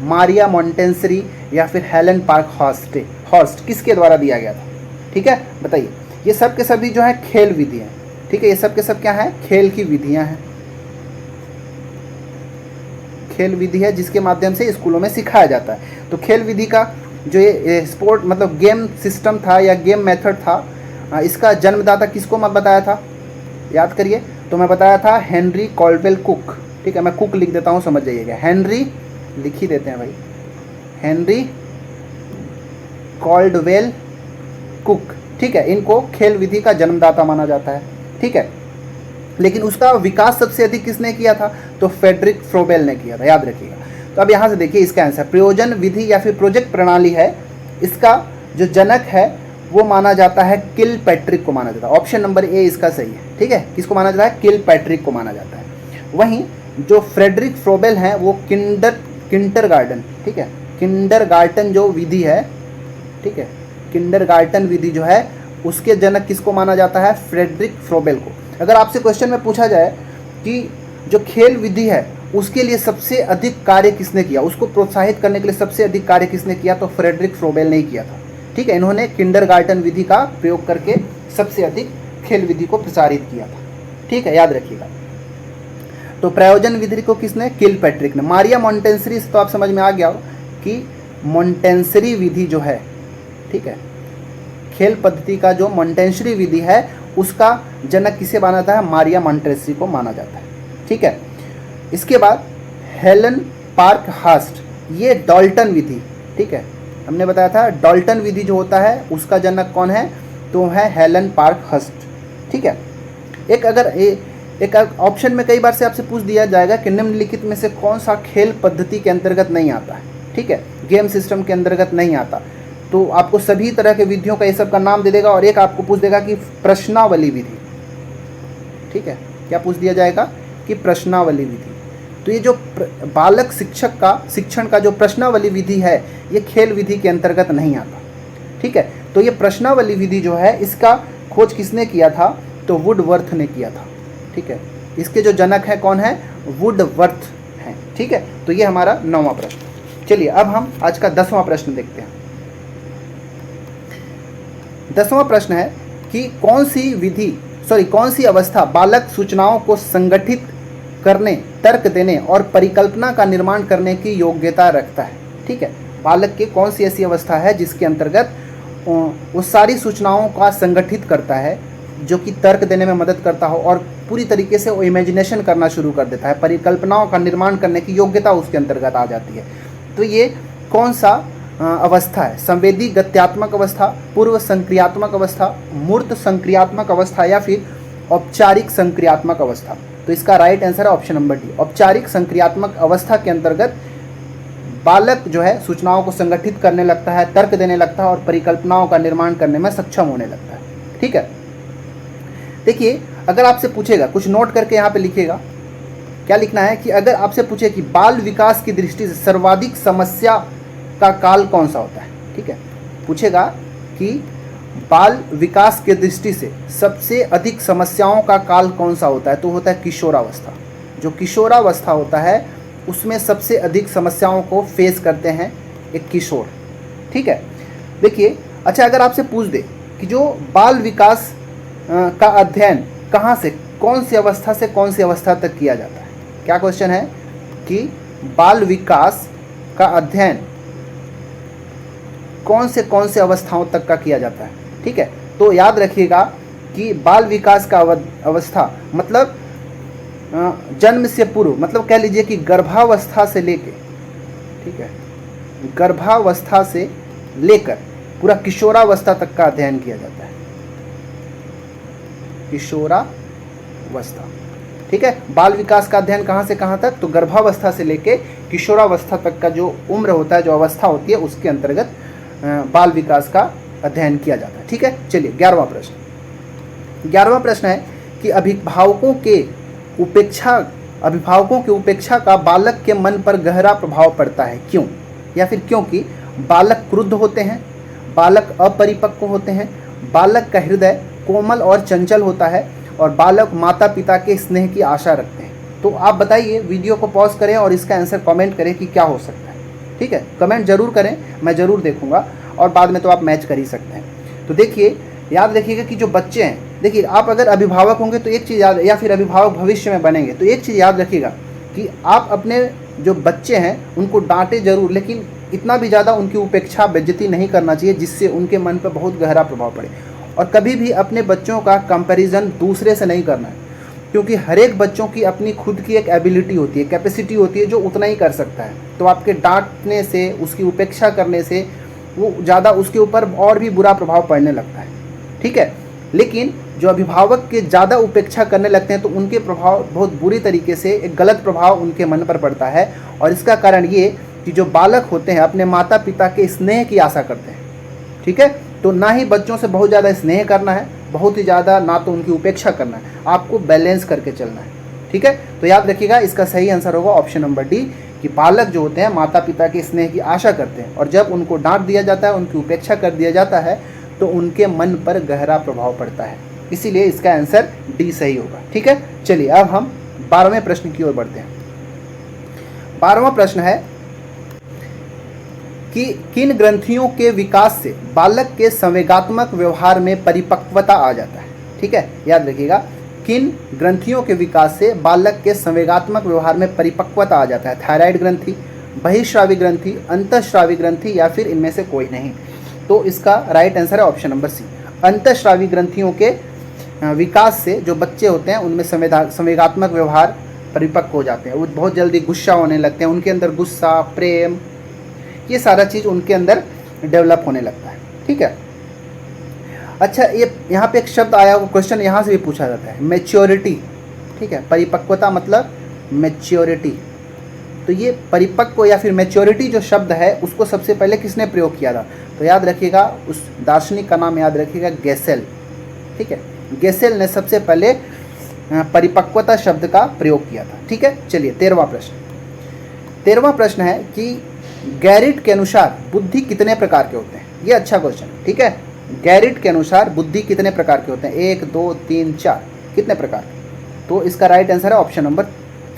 Maria Montessori या फिर हेलन पार्क हॉर्स्ट, किसके द्वारा दिया गया था, ठीक है, बताइए। ये सब के सभी जो है खेल विधि है, ठीक है, ये सब के सब क्या है? खेल की विधियां हैं, खेल विधि है जिसके माध्यम से स्कूलों में सिखाया जाता है। तो खेल विधि का जो ये स्पोर्ट मतलब गेम सिस्टम था या गेम मेथड था, इसका जन्मदाता किसको मैं बताया था, याद करिए। तो मैं बताया था हेनरी कॉल्डवेल कुक, ठीक है, मैं कुक लिख देता हूँ, समझ जाइएगा, हेनरी लिख ही देते हैं भाई, हेनरी कॉल्डवेल कुक, ठीक है। इनको खेल विधि का जन्मदाता माना जाता है, ठीक है। लेकिन उसका विकास सबसे अधिक किसने किया था? तो फ्रेडरिक फ्रोबेल ने किया था, याद रखिएगा। तो अब यहाँ से देखिए इसका आंसर प्रयोजन विधि या फिर प्रोजेक्ट प्रणाली है, इसका जो जनक है वो माना जाता है किलपैट्रिक को माना जाता है। ऑप्शन नंबर ए इसका सही है, ठीक है। किसको माना जाता है? किलपैट्रिक को माना जाता है। वहीं जो फ्रेडरिक फ्रोबेल हैं वो किंडरगार्टन, ठीक है, किंडरगार्टन जो विधि है, ठीक है, किंडरगार्टन विधि जो है उसके जनक किसको माना जाता है? फ्रेडरिक फ्रोबेल को। अगर आपसे क्वेश्चन में पूछा जाए कि जो खेल विधि है उसके लिए सबसे अधिक कार्य किसने किया, उसको प्रोत्साहित करने के लिए सबसे अधिक कार्य किसने किया, तो फ्रेडरिक फ्रोबेल ने ही किया था, ठीक है। इन्होंने किंडरगार्टन विधि का प्रयोग करके सबसे अधिक खेल विधि को प्रसारित किया था, ठीक है, याद रखिएगा। तो प्रयोजन विधि को किसने? किलपैट्रिक ने। मारिया मॉन्टेसरी तो आप समझ में आ गया हो कि मॉन्टेसरी विधि जो है, ठीक है, खेल पद्धति का जो मॉन्टेसरी विधि है उसका जनक किसे माना जाता है? मारिया मॉन्टेसरी को माना जाता है, ठीक है। इसके बाद हेलन पार्क हास्ट, ये डाल्टन विधि, ठीक है, हमने बताया था डाल्टन विधि जो होता है उसका जनक कौन है, तो है हेलन पार्क हस्ट, ठीक है। एक ऑप्शन में कई बार से आपसे पूछ दिया जाएगा कि निम्नलिखित में से कौन सा खेल पद्धति के अंतर्गत नहीं आता है, ठीक है, गेम सिस्टम के अंतर्गत नहीं आता, तो आपको सभी तरह के विधियों का ये सब का नाम दे देगा और एक आपको पूछ देगा कि प्रश्नावली विधि, ठीक है, क्या पूछ दिया जाएगा कि प्रश्नावली विधि। तो ये जो बालक शिक्षक का शिक्षण का जो प्रश्नावली विधि है ये खेल विधि के अंतर्गत नहीं आता, ठीक है। तो ये प्रश्नावली विधि जो है इसका खोज किसने किया था, तो वुडवर्थ ने किया था, ठीक है। इसके जो जनक है कौन है? वुडवर्थ हैं, ठीक है। तो ये हमारा 9वां प्रश्न। चलिए अब हम आज का 10वां प्रश्न देखते हैं। 10वां प्रश्न है कि कौन सी अवस्था बालक सूचनाओं को संगठित करने, तर्क देने और परिकल्पना का निर्माण करने की योग्यता रखता है, ठीक है। बालक की कौन सी ऐसी अवस्था है जिसके अंतर्गत वो सारी सूचनाओं का संगठित करता है, जो कि तर्क देने में मदद करता हो और पूरी तरीके से वो इमेजिनेशन करना शुरू कर देता है, परिकल्पनाओं का निर्माण करने की योग्यता उसके अंतर्गत आ जाती है। तो ये कौन सा अवस्था है? संवेदी गत्यात्मक अवस्था, पूर्व संक्रियात्मक अवस्था, मूर्त संक्रियात्मक अवस्था या फिर औपचारिक संक्रियात्मक अवस्था? तो इसका राइट आंसर है ऑप्शन नंबर डी, औपचारिक संक्रियात्मक अवस्था के अंतर्गत बालक जो है सूचनाओं को संगठित करने लगता है, तर्क देने लगता है और परिकल्पनाओं का निर्माण करने में सक्षम होने लगता है, ठीक है। देखिए अगर आपसे पूछेगा, कुछ नोट करके यहाँ पे लिखिएगा, क्या लिखना है कि अगर आपसे पूछे कि बाल विकास की दृष्टि से सर्वाधिक समस्या का काल कौन सा होता है, ठीक है, पूछेगा कि बाल विकास के दृष्टि से सबसे अधिक समस्याओं का काल कौन सा होता है, तो होता है किशोरावस्था। जो किशोरावस्था होता है उसमें सबसे अधिक समस्याओं को फेस करते हैं एक किशोर, ठीक है। देखिए अच्छा अगर आपसे पूछ दे कि जो बाल विकास का अध्ययन कहाँ से, कौन सी अवस्था से कौन सी अवस्था तक किया जाता है, क्या क्वेश्चन है कि बाल विकास का अध्ययन कौन से अवस्थाओं तक का किया जाता है, ठीक है। तो याद रखिएगा कि बाल विकास का अवस्था मतलब जन्म से पूर्व, मतलब कह लीजिए कि गर्भावस्था से लेकर, ठीक है, गर्भावस्था से लेकर पूरा किशोरावस्था तक का अध्ययन किया जाता है, किशोरावस्था, ठीक है। बाल विकास का अध्ययन कहाँ से कहाँ तक, तो गर्भावस्था से लेकर किशोरावस्था तक का जो उम्र होता है, जो अवस्था होती है, उसके अंतर्गत बाल विकास का अध्ययन किया जाता है, ठीक है। चलिए 11वां प्रश्न। 11वां प्रश्न है कि अभिभावकों की उपेक्षा का बालक के मन पर गहरा प्रभाव पड़ता है, क्यों? या फिर क्योंकि बालक क्रुद्ध होते हैं, बालक अपरिपक्व होते हैं, बालक का हृदय कोमल और चंचल होता है और बालक माता पिता के स्नेह की आशा रखते हैं। तो आप बताइए, वीडियो को पॉज करें और इसका आंसर कमेंट करें कि क्या हो सकता है, ठीक है। कमेंट जरूर करें, मैं ज़रूर देखूंगा और बाद में तो आप मैच कर ही सकते हैं। तो देखिए याद रखिएगा कि जो बच्चे हैं, देखिए आप अगर अभिभावक होंगे तो एक चीज़ याद, या फिर अभिभावक भविष्य में बनेंगे तो एक चीज़ याद रखिएगा कि आप अपने जो बच्चे हैं उनको डांटे जरूर, लेकिन इतना भी ज़्यादा उनकी उपेक्षा बेइज्जती नहीं करना चाहिए जिससे उनके मन पर बहुत गहरा प्रभाव पड़े। और कभी भी अपने बच्चों का कंपैरिजन दूसरे से नहीं करना है, क्योंकि हर एक बच्चों की अपनी खुद की एक एबिलिटी होती है, कैपेसिटी होती है जो उतना ही कर सकता है। तो आपके डांटने से, उसकी उपेक्षा करने से वो ज़्यादा उसके ऊपर और भी बुरा प्रभाव पड़ने लगता है, ठीक है। लेकिन जो अभिभावक के ज़्यादा उपेक्षा करने लगते हैं तो उनके प्रभाव बहुत बुरी तरीके से, एक गलत प्रभाव उनके मन पर पड़ता है। और इसका कारण ये कि जो बालक होते हैं अपने माता पिता के स्नेह की आशा करते हैं, ठीक है। तो ना ही बच्चों से बहुत ज़्यादा स्नेह करना है, बहुत ही ज़्यादा ना तो उनकी उपेक्षा करना है, आपको बैलेंस करके चलना है। ठीक है, तो याद रखिएगा इसका सही आंसर होगा ऑप्शन नंबर डी, कि बालक जो होते हैं माता पिता के स्नेह की आशा करते हैं और जब उनको डांट दिया जाता है, उनकी उपेक्षा कर दिया जाता है तो उनके मन पर गहरा प्रभाव पड़ता है। इसीलिए इसका आंसर डी सही होगा। ठीक है, चलिए अब हम 12वें प्रश्न की ओर बढ़ते हैं। 12वां प्रश्न है कि किन ग्रंथियों के विकास से बालक के संवेगात्मक व्यवहार में परिपक्वता आ जाता है। ठीक है, याद रखिएगा, किन ग्रंथियों के विकास से बालक के संवेगात्मक व्यवहार में परिपक्वता आ जाता है। थायराइड ग्रंथि, बहिःस्रावी ग्रंथि, अंतःस्रावी ग्रंथि या फिर इनमें से कोई नहीं। तो इसका राइट आंसर है ऑप्शन नंबर सी, अंतःस्रावी ग्रंथियों के विकास से जो बच्चे होते हैं उनमें संवेगात्मक व्यवहार परिपक्व हो जाते हैं, वो बहुत जल्दी गुस्सा होने लगते हैं, उनके अंदर गुस्सा, प्रेम, ये सारा चीज़ उनके अंदर डेवलप होने लगता है। ठीक है, अच्छा ये यहाँ पे एक शब्द आया, वो क्वेश्चन यहाँ से भी पूछा जाता है, मैच्योरिटी। ठीक है, परिपक्वता मतलब मैच्योरिटी। तो ये परिपक्व या फिर मैच्योरिटी जो शब्द है उसको सबसे पहले किसने प्रयोग किया था? तो याद रखिएगा, उस दार्शनिक का नाम याद रखिएगा, गेसेल। ठीक है, गेसेल ने सबसे पहले परिपक्वता शब्द का प्रयोग किया था। ठीक है, चलिए 13वां प्रश्न। 13वां प्रश्न है कि गैरिट के अनुसार बुद्धि कितने प्रकार के होते हैं? ये अच्छा क्वेश्चन। ठीक है, गैरिट के अनुसार बुद्धि कितने प्रकार के होते हैं? 1, 2, 3, 4, कितने प्रकार? तो इसका राइट आंसर है ऑप्शन नंबर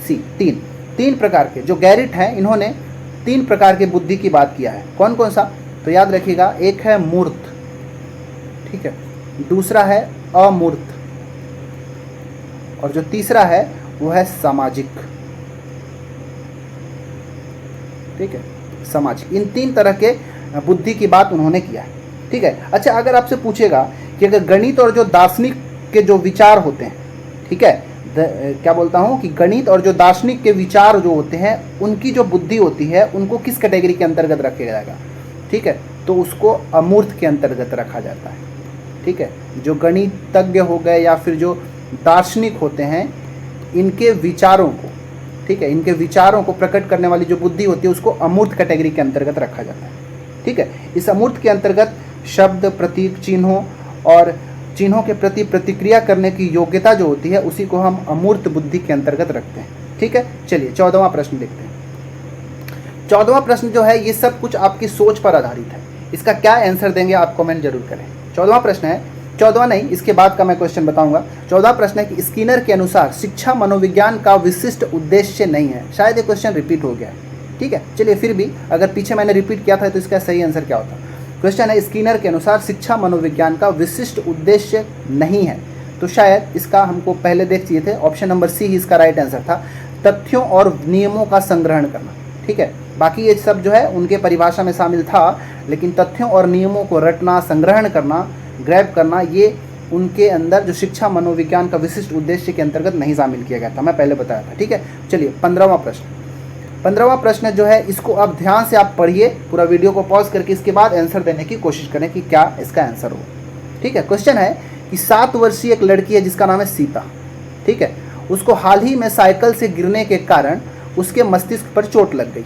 सी, 3। 3 प्रकार के जो गैरिट हैं, इन्होंने 3 प्रकार के बुद्धि की बात किया है। कौन कौन सा? तो याद रखिएगा, एक है मूर्त, ठीक है, दूसरा है अमूर्त, और जो तीसरा है वो है सामाजिक। ठीक है, सामाजिक। इन 3 तरह के बुद्धि की बात उन्होंने किया है। ठीक है, अच्छा अगर आपसे पूछेगा कि अगर गणित और जो दार्शनिक के जो विचार होते हैं, ठीक है, क्या बोलता हूँ कि गणित और जो दार्शनिक के विचार जो होते हैं उनकी जो बुद्धि होती है उनको किस कैटेगरी के अंतर्गत रखा जाएगा? ठीक है, तो उसको अमूर्त के अंतर्गत रखा जाता है। ठीक है, जो गणितज्ञ हो गए या फिर जो दार्शनिक होते हैं, इनके विचारों को, ठीक है, इनके विचारों को प्रकट करने वाली जो बुद्धि होती है उसको अमूर्त कैटेगरी के अंतर्गत रखा जाता है। ठीक है, इस अमूर्त के अंतर्गत शब्द, प्रतीक, चिन्हों और चिन्हों के प्रति प्रतिक्रिया करने की योग्यता जो होती है उसी को हम अमूर्त बुद्धि के अंतर्गत रखते हैं। ठीक है, चलिए 14वां प्रश्न देखते हैं। 14वां प्रश्न जो है ये सब कुछ आपकी सोच पर आधारित है। इसका क्या आंसर देंगे आप कमेंट जरूर करें। 14वां प्रश्न है, 14वां नहीं, इसके बाद का मैं क्वेश्चन बताऊंगा। 14वां प्रश्न है कि स्किनर के अनुसार शिक्षा मनोविज्ञान का विशिष्ट उद्देश्य नहीं है। शायद ये क्वेश्चन रिपीट हो गया है। ठीक है, चलिए फिर भी अगर पीछे मैंने रिपीट किया था तो इसका सही आंसर क्या होता? क्वेश्चन है, स्किनर के अनुसार शिक्षा मनोविज्ञान का विशिष्ट उद्देश्य नहीं है। तो शायद इसका हमको पहले देख चाहिए थे, ऑप्शन नंबर सी ही इसका राइट आंसर था, तथ्यों और नियमों का संग्रहण करना। ठीक है, बाकी ये सब जो है उनके परिभाषा में शामिल था, लेकिन तथ्यों और नियमों को रटना, संग्रहण करना, ग्रैब करना, ये उनके अंदर जो शिक्षा मनोविज्ञान का विशिष्ट उद्देश्य के अंतर्गत नहीं शामिल किया गया था, मैं पहले बताया था। ठीक है, चलिए 15वां प्रश्न। 15वां प्रश्न जो है इसको अब ध्यान से आप पढ़िए, पूरा वीडियो को पॉज करके इसके बाद आंसर देने की कोशिश करें कि क्या इसका आंसर हो। ठीक है, क्वेश्चन है कि 7 वर्षीय एक लड़की है जिसका नाम है सीता। ठीक है, उसको हाल ही में साइकिल से गिरने के कारण उसके मस्तिष्क पर चोट लग गई।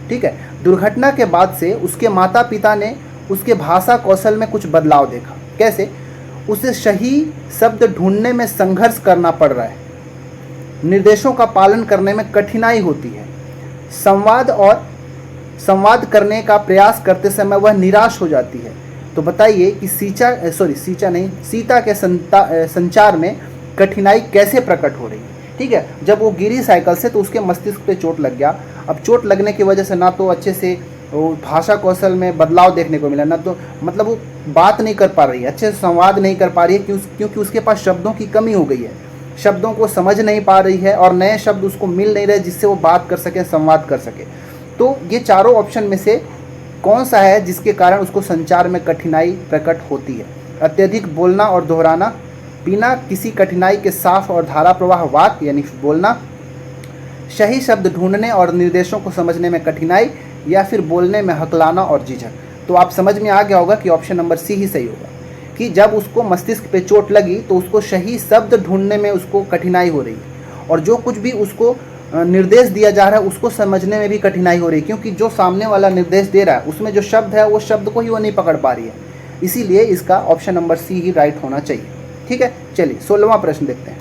ठीक है, दुर्घटना के बाद से उसके माता पिता ने उसके भाषा कौशल में कुछ बदलाव देखा। कैसे? उसे सही शब्द ढूंढने में संघर्ष करना पड़ रहा है, निर्देशों का पालन करने में कठिनाई होती है, संवाद करने का प्रयास करते समय वह निराश हो जाती है। तो बताइए कि सीता के संचार में कठिनाई कैसे प्रकट हो रही है? ठीक है, जब वो गिरी साइकिल से तो उसके मस्तिष्क पे चोट लग गया। अब चोट लगने की वजह से ना तो अच्छे से भाषा कौशल में बदलाव देखने को मिला, ना तो मतलब वो बात नहीं कर पा रही है, अच्छे से संवाद नहीं कर पा रही है, क्योंकि उसके पास शब्दों की कमी हो गई है, शब्दों को समझ नहीं पा रही है और नए शब्द उसको मिल नहीं रहे जिससे वो बात कर सके, संवाद कर सके। तो ये चारों ऑप्शन में से कौन सा है जिसके कारण उसको संचार में कठिनाई प्रकट होती है? अत्यधिक बोलना और दोहराना, बिना किसी कठिनाई के साफ और धारा प्रवाह वाक्य यानी बोलना, सही शब्द ढूंढने और निर्देशों को समझने में कठिनाई, या फिर बोलने में हकलाना और झिझक। तो आप समझ में आ गया होगा कि ऑप्शन नंबर सी ही सही होगा, कि जब उसको मस्तिष्क पे चोट लगी तो उसको सही शब्द ढूंढने में उसको कठिनाई हो रही है, और जो कुछ भी उसको निर्देश दिया जा रहा है उसको समझने में भी कठिनाई हो रही है, क्योंकि जो सामने वाला निर्देश दे रहा है उसमें जो शब्द है वो शब्द को ही वो नहीं पकड़ पा रही है। इसीलिए इसका ऑप्शन नंबर सी ही राइट होना चाहिए। ठीक है, चलिए 16वां प्रश्न देखते हैं।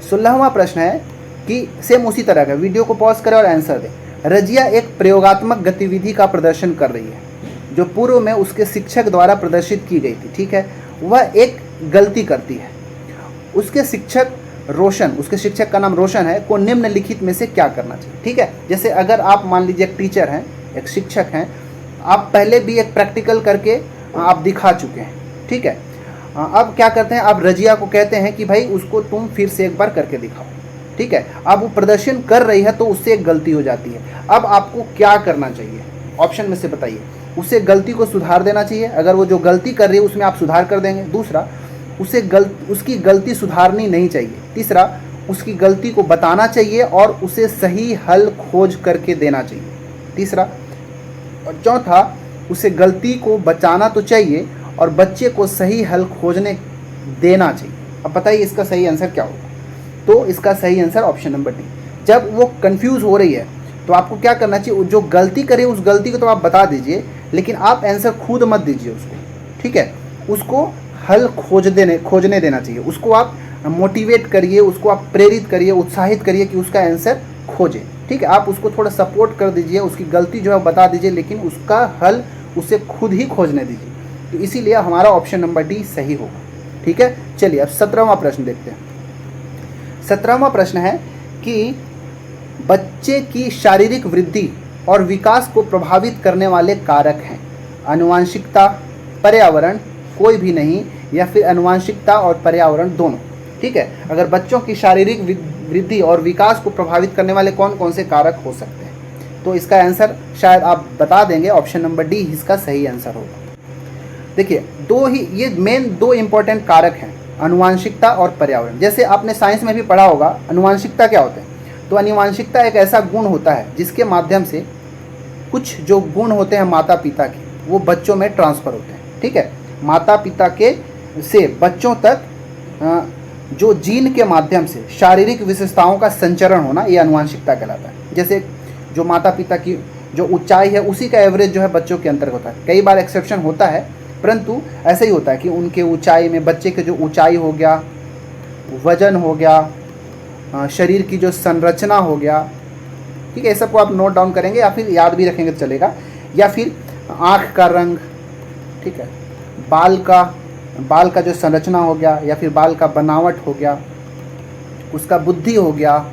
16वां प्रश्न है कि सेम उसी तरह का, वीडियो को पॉज करें और आंसर दें। रजिया एक प्रयोगात्मक गतिविधि का प्रदर्शन कर रही है जो पूर्व में उसके शिक्षक द्वारा प्रदर्शित की गई थी। ठीक है, वह एक गलती करती है। उसके शिक्षक रोशन, उसके शिक्षक का नाम रोशन है, को निम्नलिखित में से क्या करना चाहिए। ठीक है, जैसे अगर आप मान लीजिए एक टीचर हैं, एक शिक्षक हैं, आप पहले भी एक प्रैक्टिकल करके आप दिखा चुके हैं। ठीक है, अब क्या करते हैं, आप रजिया को कहते हैं कि भाई उसको तुम फिर से एक बार करके दिखाओ। ठीक है, अब वो प्रदर्शन कर रही है तो उससे एक गलती हो जाती है। अब आपको क्या करना चाहिए, ऑप्शन में से बताइए। उसे गलती को सुधार देना चाहिए, अगर वो जो गलती कर रही है उसमें आप सुधार कर देंगे। दूसरा, उसकी गलती सुधारनी नहीं चाहिए। तीसरा, उसकी गलती को बताना चाहिए और उसे सही हल खोज करके देना चाहिए। तीसरा और चौथा, उसे गलती को बचाना तो चाहिए और बच्चे को सही हल खोजने देना चाहिए। अब बताइए इसका सही आंसर क्या होगा। तो इसका सही आंसर ऑप्शन नंबर डी। जब वो कंफ्यूज हो रही है तो आपको क्या करना चाहिए, जो गलती करे उस गलती को तो आप बता दीजिए, लेकिन आप आंसर खुद मत दीजिए उसको। ठीक है, उसको हल खोजने देना चाहिए। उसको आप मोटिवेट करिए, उसको आप प्रेरित करिए, उत्साहित करिए कि उसका आंसर खोजे। ठीक है, आप उसको थोड़ा सपोर्ट कर दीजिए, उसकी गलती जो है बता दीजिए, लेकिन उसका हल उसे खुद ही खोजने दीजिए। तो इसीलिए हमारा ऑप्शन नंबर डी सही होगा। ठीक है, चलिए अब 17वां प्रश्न देखते हैं। 17वां प्रश्न है कि बच्चे की शारीरिक वृद्धि और विकास को प्रभावित करने वाले कारक हैं। आनुवंशिकता, पर्यावरण, कोई भी नहीं, या फिर आनुवंशिकता और पर्यावरण दोनों। ठीक है, अगर बच्चों की शारीरिक वृद्धि और विकास को प्रभावित करने वाले कौन कौन से कारक हो सकते हैं, तो इसका आंसर शायद आप बता देंगे, ऑप्शन नंबर डी इसका सही आंसर होगा। देखिए ये मेन दो इंपॉर्टेंट कारक हैं, आनुवंशिकता और पर्यावरण। जैसे आपने साइंस में भी पढ़ा होगा आनुवंशिकता क्या होता है। तो आनुवंशिकता एक ऐसा गुण होता है जिसके माध्यम से कुछ जो गुण होते हैं माता पिता के, वो बच्चों में ट्रांसफ़र होते हैं। ठीक है, माता पिता के से बच्चों तक जो जीन के माध्यम से शारीरिक विशेषताओं का संचरण होना, ये आनुवंशिकता कहलाता है। जैसे जो माता पिता की जो ऊंचाई है उसी का एवरेज जो है बच्चों के अंतर्गत होता है। कई बार एक्सेप्शन होता है, परंतु ऐसा ही होता है कि उनके ऊंचाई में, बच्चे के जो ऊंचाई हो गया, वजन हो गया, शरीर की जो संरचना हो गया। ठीक है, ये सबको आप नोट डाउन करेंगे या फिर याद भी रखेंगे तो चलेगा। या फिर आँख का रंग, ठीक है, बाल का जो संरचना हो गया, या फिर बाल का बनावट हो गया, उसका बुद्धि हो गया,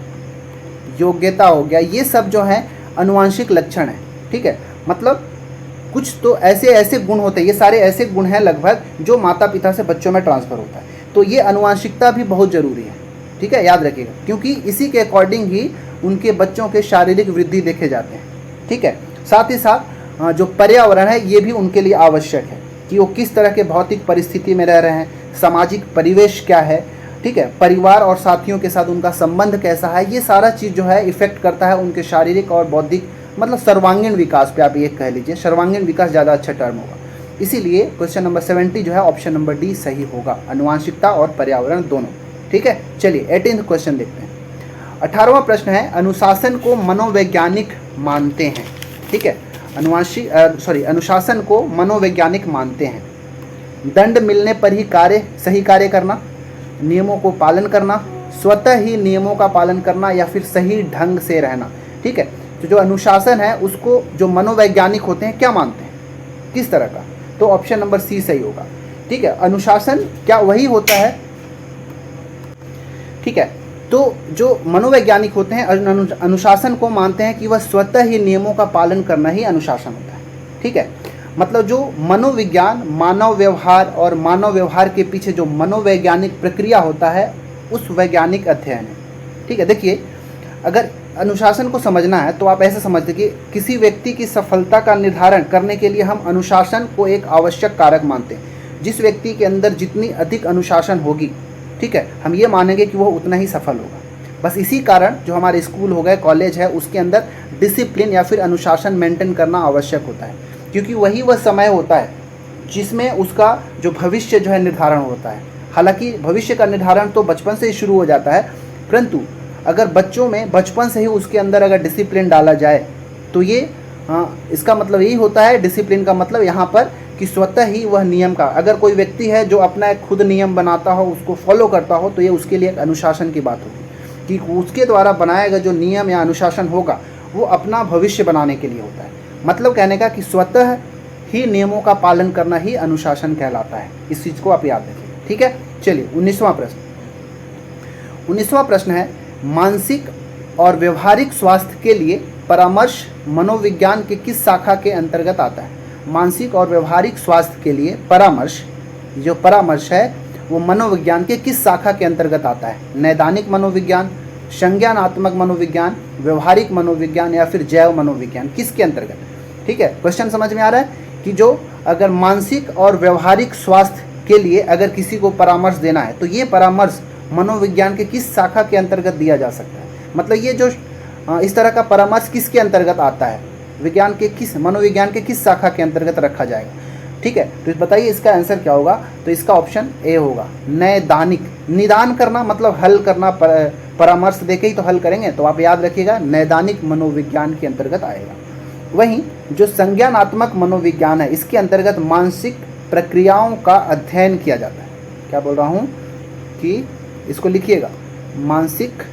योग्यता हो गया, ये सब जो है आनुवंशिक लक्षण है। ठीक है, मतलब कुछ तो ऐसे गुण होते हैं, ये सारे ऐसे गुण हैं लगभग जो माता पिता से बच्चों में ट्रांसफ़र होता है। तो ये आनुवंशिकता भी बहुत ज़रूरी है। ठीक है, याद रखिएगा, क्योंकि इसी के अकॉर्डिंग ही उनके बच्चों के शारीरिक वृद्धि देखे जाते हैं। ठीक है, साथ ही साथ जो पर्यावरण है ये भी उनके लिए आवश्यक है कि वो किस तरह के भौतिक परिस्थिति में रह रहे हैं, सामाजिक परिवेश क्या है। ठीक है, परिवार और साथियों के साथ उनका संबंध कैसा है, ये सारा चीज़ जो है इफेक्ट करता है उनके शारीरिक और बौद्धिक, मतलब सर्वांगीण विकास पे आप ये कह लीजिए। सर्वांगीण विकास ज़्यादा अच्छा टर्म होगा। इसीलिए क्वेश्चन नंबर 70 जो है ऑप्शन नंबर डी सही होगा, आनुवंशिकता और पर्यावरण दोनों। ठीक है, चलिए 18वां क्वेश्चन देखते हैं। 18वां प्रश्न है, अनुशासन को मनोवैज्ञानिक मानते हैं। ठीक है, अनुशासन को मनोवैज्ञानिक मानते हैं। दंड मिलने पर ही सही कार्य करना, नियमों को पालन करना, स्वतः ही नियमों का पालन करना, या फिर सही ढंग से रहना। ठीक है, तो जो अनुशासन है उसको जो मनोवैज्ञानिक होते हैं क्या मानते हैं, किस तरह का, तो ऑप्शन नंबर सी सही होगा। ठीक है, अनुशासन क्या वही होता है। ठीक है, तो जो मनोवैज्ञानिक होते हैं अनुशासन को मानते हैं कि वह स्वतः ही नियमों का पालन करना ही अनुशासन होता है। ठीक है, मतलब जो मनोविज्ञान मानव व्यवहार और मानव व्यवहार के पीछे जो मनोवैज्ञानिक प्रक्रिया होता है उस वैज्ञानिक अध्ययन है। ठीक है, देखिए अगर अनुशासन को समझना है तो आप ऐसे समझते कि किसी व्यक्ति की सफलता का निर्धारण करने के लिए हम अनुशासन को एक आवश्यक कारक मानते हैं। जिस व्यक्ति के अंदर जितनी अधिक अनुशासन होगी, ठीक है, हम ये मानेंगे कि वह उतना ही सफल होगा। बस इसी कारण जो हमारे स्कूल हो गए, कॉलेज है, उसके अंदर डिसिप्लिन या फिर अनुशासन मेंटेन करना आवश्यक होता है, क्योंकि वही वह समय होता है जिसमें उसका जो भविष्य जो है निर्धारण होता है। हालांकि भविष्य का निर्धारण तो बचपन से ही शुरू हो जाता है, परंतु अगर बच्चों में बचपन से ही उसके अंदर अगर डिसिप्लिन डाला जाए तो ये इसका मतलब यही होता है, डिसिप्लिन का मतलब यहाँ पर कि स्वतः ही वह नियम का, अगर कोई व्यक्ति है जो अपना एक खुद नियम बनाता हो, उसको फॉलो करता हो, तो ये उसके लिए एक अनुशासन की बात होगी कि उसके द्वारा बनाया गया जो नियम या अनुशासन होगा वो अपना भविष्य बनाने के लिए होता है। मतलब कहने का कि स्वतः ही नियमों का पालन करना ही अनुशासन कहलाता है। इस चीज़ को आप याद रखिए, ठीक है। चलिए 19वां प्रश्न है, मानसिक और व्यवहारिक स्वास्थ्य के लिए परामर्श मनोविज्ञान के किस शाखा के अंतर्गत आता है? मानसिक और व्यवहारिक स्वास्थ्य के लिए परामर्श, जो परामर्श है वो मनोविज्ञान के किस शाखा के अंतर्गत आता है? नैदानिक मनोविज्ञान, संज्ञानात्मक मनोविज्ञान, व्यवहारिक मनोविज्ञान या फिर जैव मनोविज्ञान, किसके अंतर्गत? ठीक है, क्वेश्चन समझ में आ रहा है कि जो अगर मानसिक और व्यवहारिक स्वास्थ्य के लिए अगर किसी को परामर्श देना है तो ये परामर्श मनोविज्ञान के किस शाखा के अंतर्गत दिया जा सकता है? मतलब ये जो इस तरह का परामर्श किसके अंतर्गत आता है? विज्ञान के किस, मनोविज्ञान के किस शाखा के अंतर्गत रखा जाएगा? ठीक है, तो बताइए इसका आंसर क्या होगा? तो इसका ऑप्शन ए होगा, नैदानिक। निदान करना मतलब हल करना, परामर्श देके ही तो हल करेंगे, तो आप याद रखिएगा नैदानिक मनोविज्ञान के अंतर्गत आएगा। वहीं जो संज्ञानात्मक मनोविज्ञान है, इसके अंतर्गत मानसिक प्रक्रियाओं का अध्ययन किया जाता है। क्या बोल रहा हूँ कि इसको लिखिएगा, मानसिक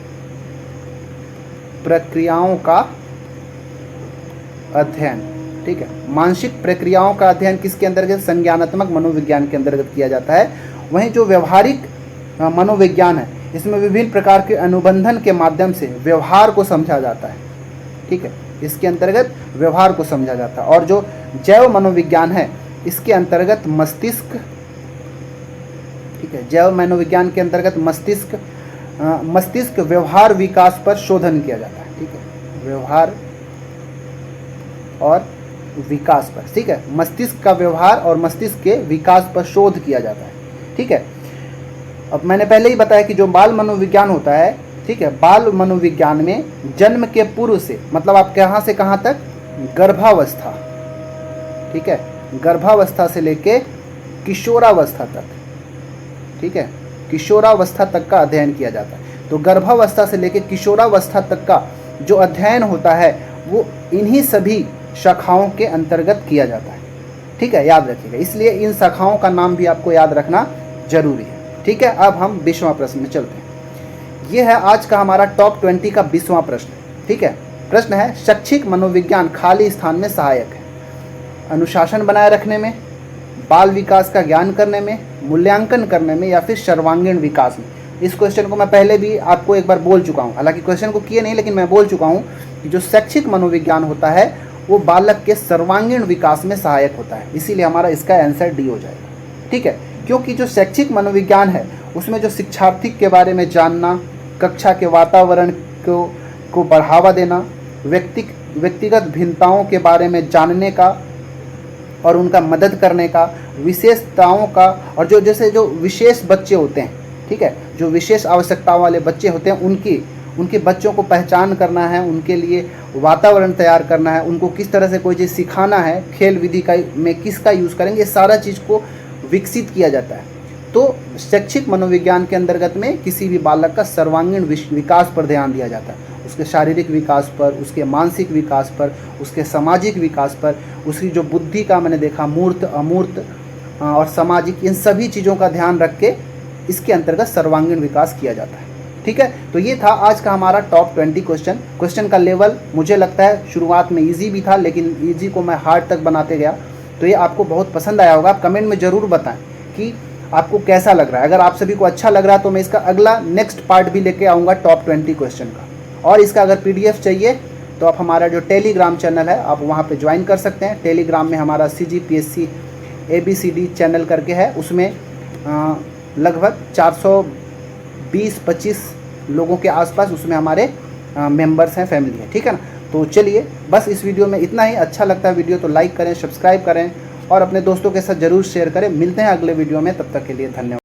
प्रक्रियाओं का अध्ययन। ठीक है, मानसिक प्रक्रियाओं का अध्ययन किसके अंतर्गत? संज्ञानात्मक मनोविज्ञान के अंतर्गत किया जाता है। वहीं जो व्यवहारिक मनोविज्ञान है, इसमें विभिन्न प्रकार के अनुबंधन के माध्यम से व्यवहार को समझा जाता है। ठीक है, इसके अंतर्गत व्यवहार को समझा जाता है। और जो जैव मनोविज्ञान है, इसके अंतर्गत मस्तिष्क, ठीक है, जैव मनोविज्ञान के अंतर्गत मस्तिष्क व्यवहार विकास पर शोधन किया जाता है। ठीक है, व्यवहार और विकास पर, ठीक है, मस्तिष्क का व्यवहार और मस्तिष्क के विकास पर शोध किया जाता है। ठीक है, अब मैंने पहले ही बताया कि जो बाल मनोविज्ञान होता है, ठीक है, बाल मनोविज्ञान में जन्म के पूर्व से, मतलब आप कहाँ से कहाँ तक? गर्भावस्था, ठीक है, गर्भावस्था से लेके किशोरावस्था तक, ठीक है, किशोरावस्था तक का अध्ययन किया जाता है। तो गर्भावस्था से लेके किशोरावस्था तक का जो अध्ययन होता है वो इन्हीं सभी शाखाओं के अंतर्गत किया जाता है। ठीक है, याद रखिएगा, इसलिए इन शाखाओं का नाम भी आपको याद रखना जरूरी है। ठीक है, अब हम 20वां प्रश्न में चलते हैं। ये है आज का हमारा टॉप 20 का 20वां प्रश्न। ठीक है, प्रश्न है, शैक्षिक मनोविज्ञान खाली स्थान में सहायक है? अनुशासन बनाए रखने में, बाल विकास का ज्ञान करने में, मूल्यांकन करने में या फिर सर्वांगीण विकास में? इस क्वेश्चन को मैं पहले भी आपको एक बार बोल चुका हूँ, हालांकि क्वेश्चन को किए नहीं, लेकिन मैं बोल चुका हूँ कि जो शैक्षिक मनोविज्ञान होता है वो बालक के सर्वांगीण विकास में सहायक होता है। इसीलिए हमारा इसका आंसर डी हो जाएगा। ठीक है, क्योंकि जो शैक्षिक मनोविज्ञान है उसमें जो शिक्षार्थी के बारे में जानना, कक्षा के वातावरण को बढ़ावा देना, व्यक्तिगत भिन्नताओं के बारे में जानने का और उनका मदद करने का, विशेषताओं का, और जो जैसे जो विशेष बच्चे होते हैं, ठीक है, जो विशेष आवश्यकताओं वाले बच्चे होते हैं, उनके बच्चों को पहचान करना है, उनके लिए वातावरण तैयार करना है, उनको किस तरह से कोई चीज़ सिखाना है, खेल विधि का में किसका यूज़ करेंगे, ये सारा चीज़ को विकसित किया जाता है। तो शैक्षिक मनोविज्ञान के अंतर्गत में किसी भी बालक का सर्वांगीण विकास पर ध्यान दिया जाता है, उसके शारीरिक विकास पर, उसके मानसिक विकास पर, उसके सामाजिक विकास पर, उसकी जो बुद्धि का मैंने देखा मूर्त, अमूर्त और सामाजिक, इन सभी चीज़ों का ध्यान रख के इसके अंतर्गत सर्वांगीण विकास किया जाता है। ठीक है, तो ये था आज का हमारा टॉप 20 क्वेश्चन का लेवल मुझे लगता है शुरुआत में इजी भी था, लेकिन इजी को मैं हार्ड तक बनाते गया, तो ये आपको बहुत पसंद आया होगा। आप कमेंट में ज़रूर बताएं कि आपको कैसा लग रहा है। अगर आप सभी को अच्छा लग रहा है तो मैं इसका अगला नेक्स्ट पार्ट भी लेके आऊँगा टॉप 20 क्वेश्चन का। और इसका अगर PDF चाहिए तो आप हमारा जो टेलीग्राम चैनल है आप वहाँ पर ज्वाइन कर सकते हैं। टेलीग्राम में हमारा CGPSC ABCD चैनल करके है, उसमें लगभग 420-25 लोगों के आसपास उसमें हमारे मेंबर्स हैं, फैमिली है। ठीक है ना, तो चलिए बस इस वीडियो में इतना ही। अच्छा लगता है वीडियो तो लाइक करें, सब्सक्राइब करें और अपने दोस्तों के साथ ज़रूर शेयर करें। मिलते हैं अगले वीडियो में, तब तक के लिए धन्यवाद।